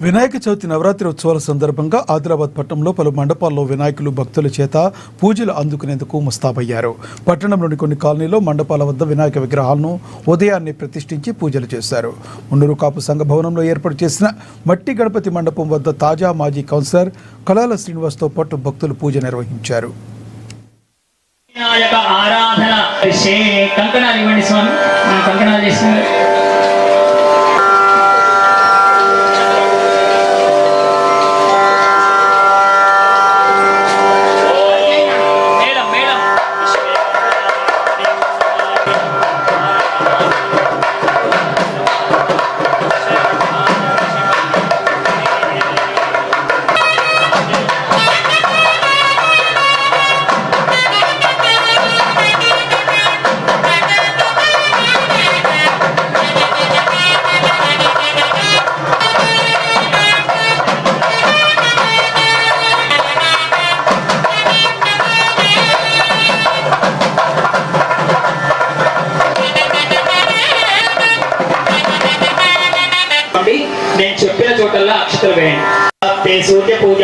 వినాయక చవితి నవరాత్రి ఉత్సవాల సందర్భంగా ఆదిలాబాద్ పట్టణంలో పలు మండపాల్లో వినాయకులు భక్తుల చేత పూజలు అందుకునేందుకు ముస్తాబయ్యారు. పట్టణంలోని కొన్ని కాలనీలో మండపాల వద్ద వినాయక విగ్రహాలను ఉదయాన్నే ప్రతిష్ఠించి పూజలు చేశారు. మున్నూరు కాపు సంఘ భవనంలో ఏర్పాటు చేసిన మట్టి గణపతి మండపం వద్ద తాజా మాజీ కౌన్సిలర్ కళాల శ్రీనివాస్తో పాటు భక్తులు పూజ నిర్వహించారు. నేను చెప్పిన చోటల్లా అక్షతలు వేయండి. సూర్య పూజ